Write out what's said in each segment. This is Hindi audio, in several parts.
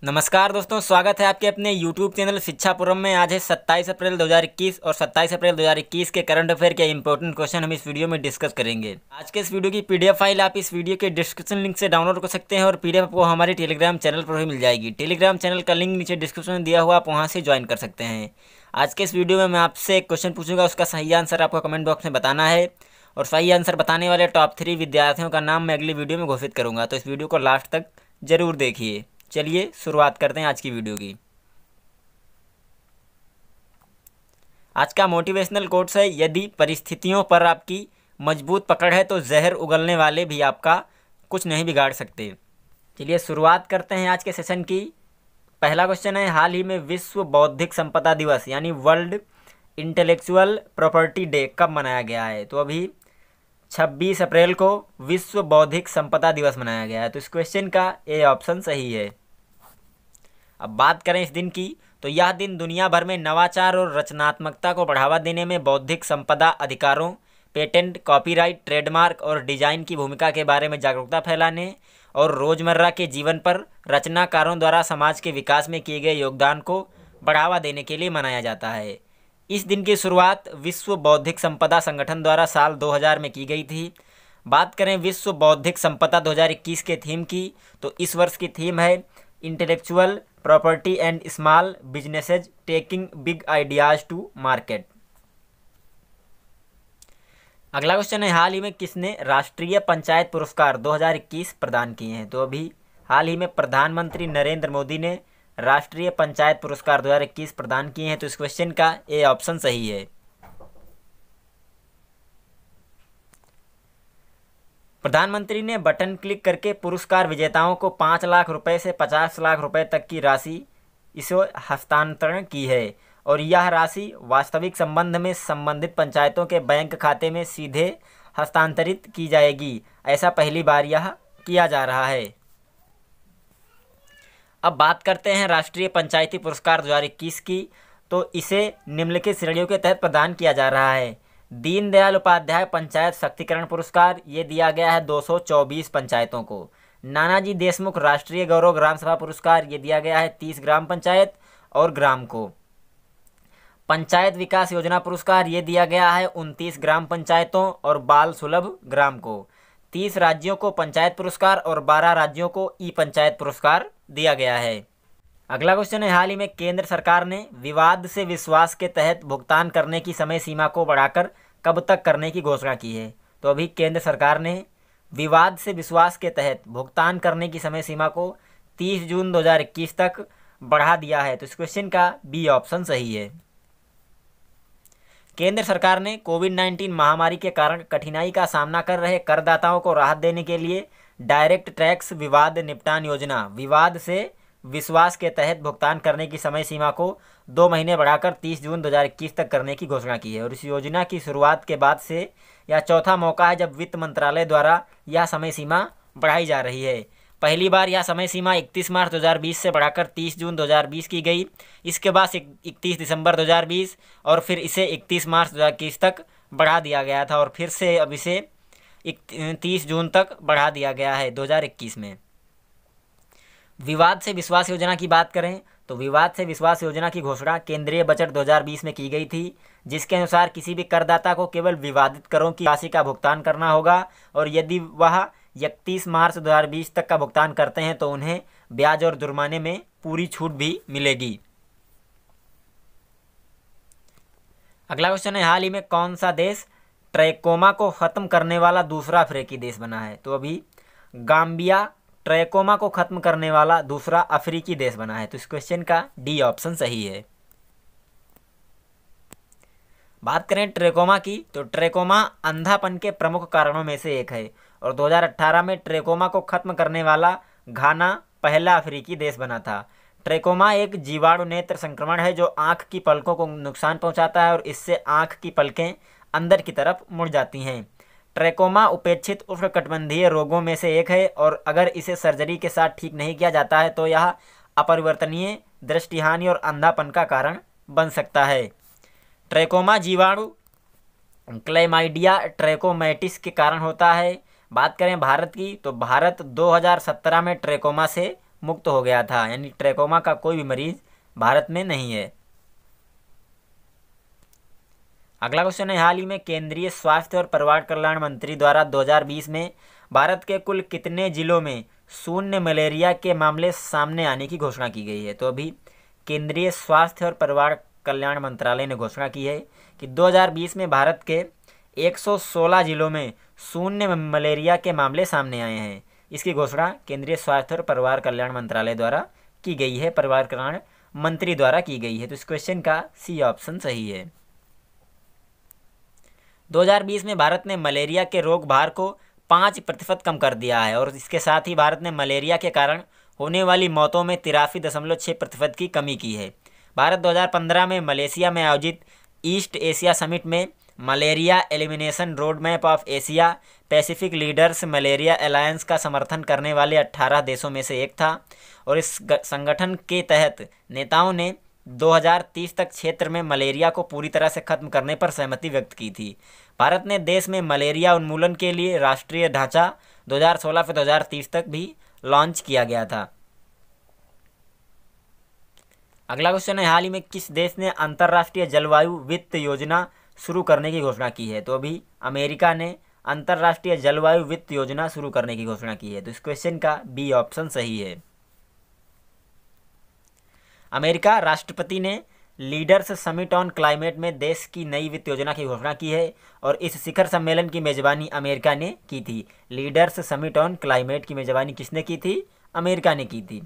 नमस्कार दोस्तों, स्वागत है आपके अपने YouTube चैनल शिक्षापुरम में। आज है 27 अप्रैल 2021 और 27 अप्रैल 2021 के करंट अफेयर के इंपॉर्टेंट क्वेश्चन हम इस वीडियो में डिस्कस करेंगे। आज के इस वीडियो की PDF फाइल आप इस वीडियो के डिस्क्रिप्शन लिंक से डाउनलोड कर सकते हैं और PDF आपको हमारे टेलीग्राम चैनल पर भी मिल जाएगी। टेलीग्राम चैनल का लिंक नीचे डिस्क्रिप्शन में दिया हुआ, आप वहाँ से ज्वाइन कर सकते हैं। आज के इस वीडियो में मैं आपसे एक क्वेश्चन पूछूंगा, उसका सही आंसर आपको कमेंट बॉक्स में बताना है और सही आंसर बताने वाले टॉप 3 विद्यार्थियों का नाम मैं अगली वीडियो में घोषित करूँगा, तो इस वीडियो को लास्ट तक जरूर देखिए। चलिए शुरुआत करते हैं आज की वीडियो की। आज का मोटिवेशनल कोट्स है, यदि परिस्थितियों पर आपकी मजबूत पकड़ है तो जहर उगलने वाले भी आपका कुछ नहीं बिगाड़ सकते। चलिए शुरुआत करते हैं आज के सेशन की। पहला क्वेश्चन है, हाल ही में विश्व बौद्धिक संपदा दिवस यानी वर्ल्ड इंटेलेक्चुअल प्रॉपर्टी डे कब मनाया गया है? तो अभी 26 अप्रैल को विश्व बौद्धिक संपदा दिवस मनाया गया है, तो इस क्वेश्चन का ए ऑप्शन सही है। अब बात करें इस दिन की, तो यह दिन दुनिया भर में नवाचार और रचनात्मकता को बढ़ावा देने में बौद्धिक संपदा अधिकारों, पेटेंट, कॉपीराइट, ट्रेडमार्क और डिजाइन की भूमिका के बारे में जागरूकता फैलाने और रोजमर्रा के जीवन पर रचनाकारों द्वारा समाज के विकास में किए गए योगदान को बढ़ावा देने के लिए मनाया जाता है। इस दिन की शुरुआत विश्व बौद्धिक संपदा संगठन द्वारा साल 2000 में की गई थी। बात करें विश्व बौद्धिक संपदा 2021 के थीम की, तो इस वर्ष की थीम है intellectual property and small businesses taking big ideas to market. अगला क्वेश्चन है, हाल ही में किसने राष्ट्रीय पंचायत पुरस्कार 2021 प्रदान किए हैं? तो अभी हाल ही में प्रधानमंत्री नरेंद्र मोदी ने राष्ट्रीय पंचायत पुरस्कार 2021 प्रदान किए हैं, तो इस क्वेश्चन का ए ऑप्शन सही है। प्रधानमंत्री ने बटन क्लिक करके पुरस्कार विजेताओं को 5 लाख रुपए से 50 लाख रुपए तक की राशि इसे हस्तांतरण की है और यह राशि वास्तविक संबंध में संबंधित पंचायतों के बैंक खाते में सीधे हस्तांतरित की जाएगी। ऐसा पहली बार यह किया जा रहा है। अब बात करते हैं राष्ट्रीय पंचायती पुरस्कार 2021 की, तो इसे निम्नलिखित श्रेणियों के तहत प्रदान किया जा रहा है। दीनदयाल उपाध्याय पंचायत शक्तिकरण पुरस्कार, ये दिया गया है 224 पंचायतों को। नानाजी देशमुख राष्ट्रीय गौरव ग्राम सभा पुरस्कार, ये दिया गया है 30 ग्राम पंचायत और ग्राम को। पंचायत विकास योजना पुरस्कार, ये दिया गया है 29 ग्राम पंचायतों और बाल सुलभ ग्राम को। 30 राज्यों को पंचायत पुरस्कार और 12 राज्यों को ई पंचायत पुरस्कार दिया गया है। अगला क्वेश्चन है, हाल ही में केंद्र सरकार ने विवाद से विश्वास के तहत भुगतान करने की समय सीमा को बढ़ाकर कब तक करने की घोषणा की है? तो अभी केंद्र सरकार ने विवाद से विश्वास के तहत भुगतान करने की समय सीमा को 30 जून 2021 तक बढ़ा दिया है, तो इस क्वेश्चन का बी ऑप्शन सही है। केंद्र सरकार ने कोविड-19 महामारी के कारण कठिनाई का सामना कर रहे करदाताओं को राहत देने के लिए डायरेक्ट टैक्स विवाद निपटान योजना विवाद से विश्वास के तहत भुगतान करने की समय सीमा को 2 महीने बढ़ाकर 30 जून 2021 तक करने की घोषणा की है और इस योजना की शुरुआत के बाद से यह चौथा मौका है जब वित्त मंत्रालय द्वारा यह समय सीमा बढ़ाई जा रही है। पहली बार यह समय सीमा 31 मार्च 2020 से बढ़ाकर 30 जून 2020 की गई, इसके बाद 31 दिसंबर 2020 और फिर इसे 31 मार्च 2021 तक बढ़ा दिया गया था और फिर से अब इसे 30 जून तक बढ़ा दिया गया है 2021 में। विवाद से विश्वास योजना की बात करें तो विवाद से विश्वास योजना की घोषणा केंद्रीय बजट 2020 में की गई थी, जिसके अनुसार किसी भी करदाता को केवल विवादित करों की राशि का भुगतान करना होगा और यदि वह 31 मार्च 2020 तक का भुगतान करते हैं तो उन्हें ब्याज और जुर्माने में पूरी छूट भी मिलेगी। अगला क्वेश्चन है, हाल ही में कौन सा देश ट्रैकोमा को खत्म करने वाला दूसरा अफ्रीकी देश बना है? तो अभी गाम्बिया ट्रैकोमा को खत्म करने वाला दूसरा अफ्रीकी देश बना है, तो इस क्वेश्चन का डी ऑप्शन सही है। बात करें ट्रैकोमा की, तो ट्रैकोमा अंधापन के प्रमुख कारणों में से एक है और 2018 में ट्रैकोमा को खत्म करने वाला घाना पहला अफ्रीकी देश बना था। ट्रैकोमा एक जीवाणु नेत्र संक्रमण है जो आँख की पलकों को नुकसान पहुंचाता है और इससे आँख की पलकें अंदर की तरफ मुड़ जाती हैं। ट्रैकोमा उपेक्षित उष्णकटिबंधीय रोगों में से एक है और अगर इसे सर्जरी के साथ ठीक नहीं किया जाता है तो यह अपरिवर्तनीय दृष्टिहानि और अंधापन का कारण बन सकता है। ट्रैकोमा जीवाणु क्लैमाइडिया ट्रैकोमैटिस के कारण होता है। बात करें भारत की, तो भारत 2017 में ट्रैकोमा से मुक्त हो गया था, यानी ट्रैकोमा का कोई भी मरीज भारत में नहीं है। अगला क्वेश्चन है, हाल ही में केंद्रीय स्वास्थ्य और परिवार कल्याण मंत्री द्वारा 2020 में भारत के कुल कितने जिलों में शून्य मलेरिया के मामले सामने आने की घोषणा की गई है? तो अभी केंद्रीय स्वास्थ्य और परिवार कल्याण मंत्रालय ने घोषणा की है कि 2020 में भारत के 116 जिलों में शून्य मलेरिया के मामले सामने आए हैं। इसकी घोषणा केंद्रीय स्वास्थ्य और परिवार कल्याण मंत्रालय द्वारा की गई है, परिवार कल्याण मंत्री द्वारा की गई है। तो इस क्वेश्चन का सी ऑप्शन सही है। 2020 में भारत ने मलेरिया के रोग भार को 5% कम कर दिया है और इसके साथ ही भारत ने मलेरिया के कारण होने वाली मौतों में 83.6% की कमी की है। भारत 2015 में मलेशिया में आयोजित ईस्ट एशिया समिट में malaria elimination road map of Asia Pacific leaders malaria alliance का समर्थन करने वाले 18 देशों में से एक था और इस संगठन के तहत नेताओं ने 2030 तक क्षेत्र में मलेरिया को पूरी तरह से खत्म करने पर सहमति व्यक्त की थी। भारत ने देश में मलेरिया उन्मूलन के लिए राष्ट्रीय ढांचा 2016 से 2030 तक भी लॉन्च किया गया था। अगला क्वेश्चन है, हाल ही में किस देश ने अंतर्राष्ट्रीय जलवायु वित्त योजना शुरू करने की घोषणा की है? तो अभी अमेरिका ने अंतर्राष्ट्रीय जलवायु वित्त योजना शुरू करने की घोषणा की है। तो इस क्वेश्चन का बी ऑप्शन सही है। अमेरिका राष्ट्रपति ने लीडर्स समिट ऑन क्लाइमेट में देश की नई वित्त योजना की घोषणा की है और इस शिखर सम्मेलन की मेजबानी अमेरिका ने की थी। लीडर्स समिट ऑन क्लाइमेट की मेजबानी किसने की थी? अमेरिका ने की थी।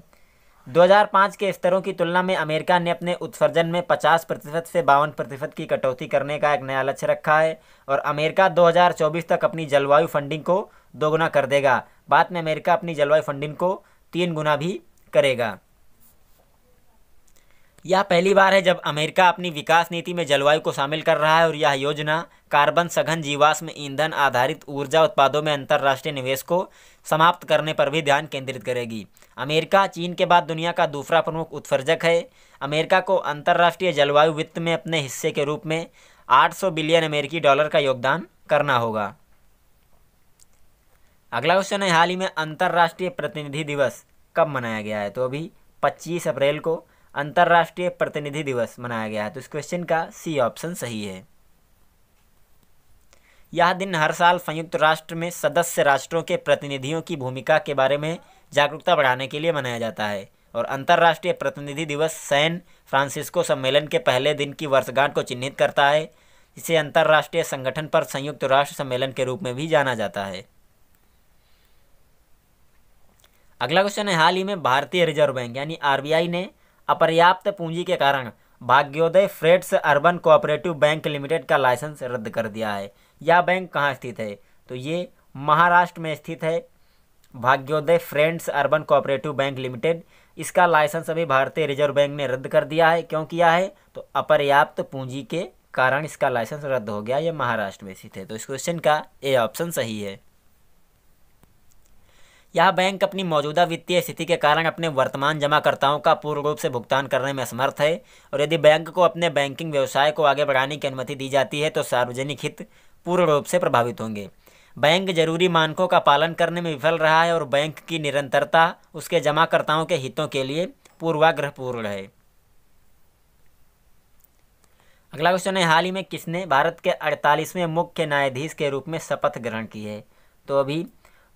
2005 के स्तरों की तुलना में अमेरिका ने अपने उत्सर्जन में 50% से 52% की कटौती करने का एक नया लक्ष्य रखा है और अमेरिका 2024 तक अपनी जलवायु फंडिंग को दोगुना कर देगा। बाद में अमेरिका अपनी जलवायु फंडिंग को 3 गुना भी करेगा। यह पहली बार है जब अमेरिका अपनी विकास नीति में जलवायु को शामिल कर रहा है और यह योजना कार्बन सघन जीवाश्म ईंधन आधारित ऊर्जा उत्पादों में अंतर्राष्ट्रीय निवेश को समाप्त करने पर भी ध्यान केंद्रित करेगी। अमेरिका चीन के बाद दुनिया का दूसरा प्रमुख उत्सर्जक है। अमेरिका को अंतर्राष्ट्रीय जलवायु वित्त में अपने हिस्से के रूप में 800 बिलियन अमेरिकी डॉलर का योगदान करना होगा। अगला क्वेश्चन है, हाल ही में अंतर्राष्ट्रीय प्रतिनिधि दिवस कब मनाया गया है? तो अभी 25 अप्रैल को अंतर्राष्ट्रीय प्रतिनिधि दिवस मनाया गया है। तो इस क्वेश्चन का सी ऑप्शन सही है। यह दिन हर साल संयुक्त राष्ट्र में सदस्य राष्ट्रों के प्रतिनिधियों की भूमिका के बारे में जागरूकता बढ़ाने के लिए मनाया जाता है और अंतर्राष्ट्रीय प्रतिनिधि दिवस सैन फ्रांसिस्को सम्मेलन के पहले दिन की वर्षगांठ को चिन्हित करता है। इसे अंतर्राष्ट्रीय संगठन पर संयुक्त राष्ट्र सम्मेलन के रूप में भी जाना जाता है। अगला क्वेश्चन है, हाल ही में भारतीय रिजर्व बैंक यानी आरबीआई ने अपर्याप्त पूंजी के कारण Bhagyoday Friends Urban Cooperative Bank Limited का लाइसेंस रद्द कर दिया है। यह बैंक कहाँ स्थित है? तो ये महाराष्ट्र में स्थित है, Bhagyoday Friends Urban Cooperative Bank Limited. इसका लाइसेंस अभी भारतीय रिजर्व बैंक ने रद्द कर दिया है। क्यों किया है? तो अपर्याप्त पूंजी के कारण इसका लाइसेंस रद्द हो गया। यह महाराष्ट्र में स्थित है। तो इस क्वेश्चन का ए ऑप्शन सही है। यह बैंक अपनी मौजूदा वित्तीय स्थिति के कारण अपने वर्तमान जमाकर्ताओं का पूर्ण रूप से भुगतान करने में असमर्थ है और यदि बैंक को अपने बैंकिंग व्यवसाय को आगे बढ़ाने की अनुमति दी जाती है तो सार्वजनिक हित पूर्ण रूप से प्रभावित होंगे। बैंक जरूरी मानकों का पालन करने में विफल रहा है और बैंक की निरंतरता उसके जमाकर्ताओं के हितों के लिए पूर्वाग्रहपूर्ण है। अगला क्वेश्चन है, हाल ही में किसने भारत के 48वें मुख्य न्यायाधीश के रूप में शपथ ग्रहण की है? तो अभी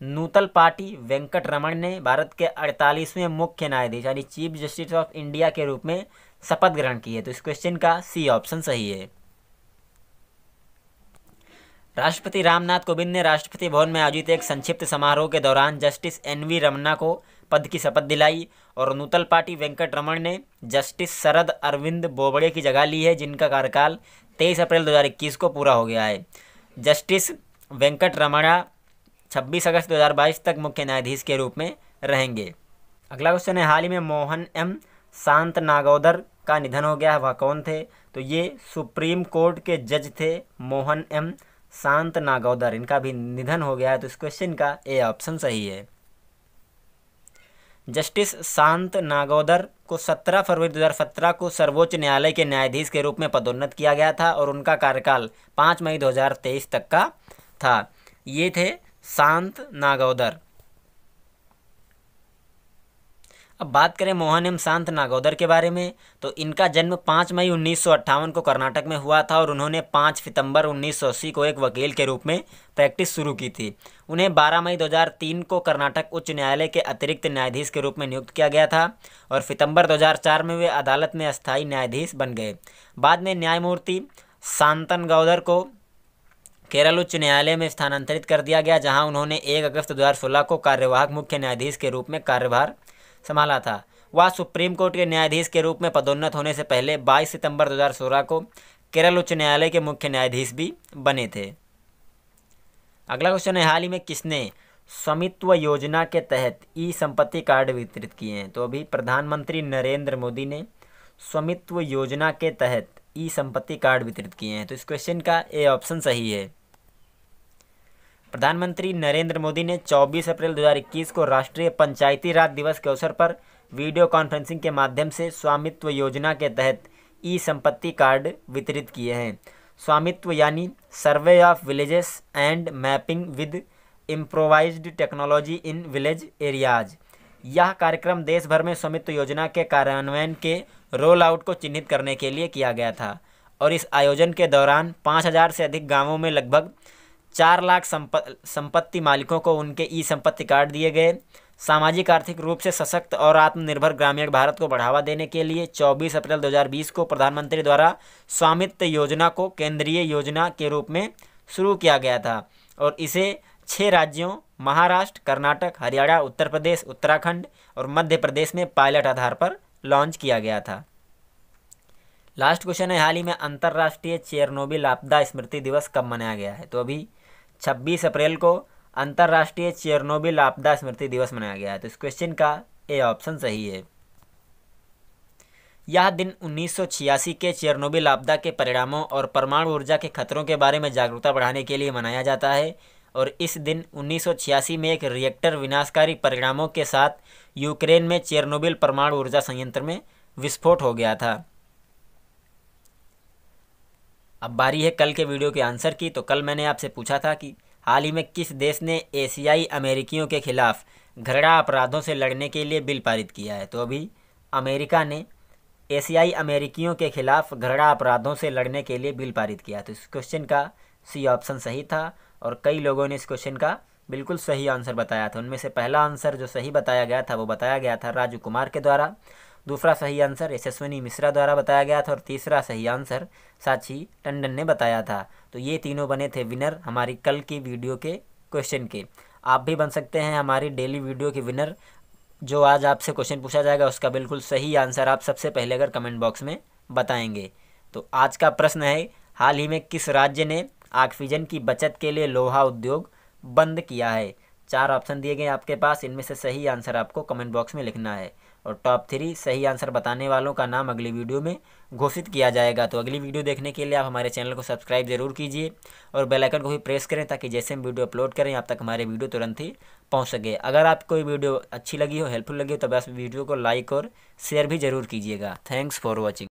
नूतल पाटी वेंकट रमन ने भारत के 48वें मुख्य न्यायाधीश यानी चीफ जस्टिस ऑफ इंडिया के रूप में शपथ ग्रहण की है। तो इस क्वेश्चन का सी ऑप्शन सही है। राष्ट्रपति रामनाथ कोविंद ने राष्ट्रपति भवन में आयोजित एक संक्षिप्त समारोह के दौरान जस्टिस एन.वी. रमन्ना को पद की शपथ दिलाई और नूतल पाटी वेंकट रमन ने जस्टिस शरद अरविंद बोबड़े की जगह ली है, जिनका कार्यकाल 23 अप्रैल 2021 को पूरा हो गया है। जस्टिस वेंकट रमन्ना 26 अगस्त 2022 तक मुख्य न्यायाधीश के रूप में रहेंगे। अगला क्वेश्चन है, हाल ही में मोहन एम शांत नागौदर का निधन हो गया है। वह कौन थे? तो ये सुप्रीम कोर्ट के जज थे, मोहन एम शांत नागौदर। इनका भी निधन हो गया है। तो इस क्वेश्चन का ए ऑप्शन सही है। जस्टिस शांत नागौदर को 17 फरवरी 2017 को सर्वोच्च न्यायालय के न्यायाधीश के रूप में पदोन्नत किया गया था और उनका कार्यकाल 5 मई 2023 तक का था। ये थे शांत नागौदर। अब बात करें मोहन एम शांत नागौदर के बारे में, तो इनका जन्म 5 मई 1958 को कर्नाटक में हुआ था और उन्होंने 5 सितंबर 1980 को एक वकील के रूप में प्रैक्टिस शुरू की थी। उन्हें 12 मई 2003 को कर्नाटक उच्च न्यायालय के अतिरिक्त न्यायाधीश के रूप में नियुक्त किया गया था और सितंबर 2004 में वे अदालत में अस्थायी न्यायाधीश बन गए। बाद में न्यायमूर्ति शांतनगौदर को केरल उच्च न्यायालय में स्थानांतरित कर दिया गया, जहां उन्होंने 1 अगस्त 2016 को कार्यवाहक मुख्य न्यायाधीश के रूप में कार्यभार संभाला था। वह सुप्रीम कोर्ट के न्यायाधीश के रूप में पदोन्नत होने से पहले 22 सितंबर 2016 को केरल उच्च न्यायालय के मुख्य न्यायाधीश भी बने थे। अगला क्वेश्चन है, हाल ही में किसने स्वामित्व योजना के तहत ई संपत्ति कार्ड वितरित किए हैं? तो अभी प्रधानमंत्री नरेंद्र मोदी ने स्वामित्व योजना के तहत ई संपत्ति कार्ड वितरित किए हैं। तो इस क्वेश्चन का ए ऑप्शन सही है। प्रधानमंत्री नरेंद्र मोदी ने 24 अप्रैल 2021 को राष्ट्रीय पंचायती राज दिवस के अवसर पर वीडियो कॉन्फ्रेंसिंग के माध्यम से स्वामित्व योजना के तहत ई संपत्ति कार्ड वितरित किए हैं। स्वामित्व यानी survey of villages and mapping with improvised technology in village areas. यह कार्यक्रम देश भर में स्वामित्व योजना के कार्यान्वयन के रोल आउट को चिन्हित करने के लिए किया गया था और इस आयोजन के दौरान 5000 से अधिक गांवों में लगभग 4 लाख संपत्ति मालिकों को उनके ई संपत्ति कार्ड दिए गए। सामाजिक आर्थिक रूप से सशक्त और आत्मनिर्भर ग्रामीण भारत को बढ़ावा देने के लिए 24 अप्रैल 2020 को प्रधानमंत्री द्वारा स्वामित्व योजना को केंद्रीय योजना के रूप में शुरू किया गया था और इसे 6 राज्यों महाराष्ट्र, कर्नाटक, हरियाणा, उत्तर प्रदेश, उत्तराखंड और मध्य प्रदेश में पायलट आधार पर लॉन्च किया गया था। लास्ट क्वेश्चन है, हाल ही में अंतर्राष्ट्रीय चेरनोबिल आपदा स्मृति दिवस कब मनाया गया है? तो अभी 26 अप्रैल को अंतर्राष्ट्रीय चेरनोबिल आपदा स्मृति दिवस मनाया गया है। तो इस क्वेश्चन का ए ऑप्शन सही है। यह दिन 1986 के चेरनोबिल आपदा के परिणामों और परमाणु ऊर्जा के खतरों के बारे में जागरूकता बढ़ाने के लिए मनाया जाता है और इस दिन 1986 में एक रिएक्टर विनाशकारी परिणामों के साथ यूक्रेन में चेरनोबिल परमाणु ऊर्जा संयंत्र में विस्फोट हो गया था। अब बारी है कल के वीडियो के आंसर की। तो कल मैंने आपसे पूछा था कि हाल ही में किस देश ने एशियाई अमेरिकियों के खिलाफ घृणा अपराधों से लड़ने के लिए बिल पारित किया है? तो अभी अमेरिका ने एशियाई अमेरिकियों के खिलाफ घृणा अपराधों से लड़ने के लिए बिल पारित किया। तो इस क्वेश्चन का सी ऑप्शन सही था और कई लोगों ने इस क्वेश्चन का बिल्कुल सही आंसर बताया था। उनमें से पहला आंसर जो सही बताया गया था वो बताया गया था राजू कुमार के द्वारा, दूसरा सही आंसर यशस्विनी मिश्रा द्वारा बताया गया था और तीसरा सही आंसर साक्षी टंडन ने बताया था। तो ये तीनों बने थे विनर हमारी कल की वीडियो के क्वेश्चन के। आप भी बन सकते हैं हमारी डेली वीडियो के विनर। जो आज आपसे क्वेश्चन पूछा जाएगा उसका बिल्कुल सही आंसर आप सबसे पहले अगर कमेंट बॉक्स में बताएंगे। तो आज का प्रश्न है, हाल ही में किस राज्य ने ऑक्सीजन की बचत के लिए लोहा उद्योग बंद किया है? 4 ऑप्शन दिए गए आपके पास, इनमें से सही आंसर आपको कमेंट बॉक्स में लिखना है और टॉप 3 सही आंसर बताने वालों का नाम अगली वीडियो में घोषित किया जाएगा। तो अगली वीडियो देखने के लिए आप हमारे चैनल को सब्सक्राइब जरूर कीजिए और बेल आइकन को भी प्रेस करें ताकि जैसे हम वीडियो अपलोड करें आप तक हमारे वीडियो तुरंत ही पहुंच सके। अगर आपको ये वीडियो अच्छी लगी हो, हेल्पफुल लगी हो, तो बस वीडियो को लाइक और शेयर भी जरूर कीजिएगा। Thanks for watching.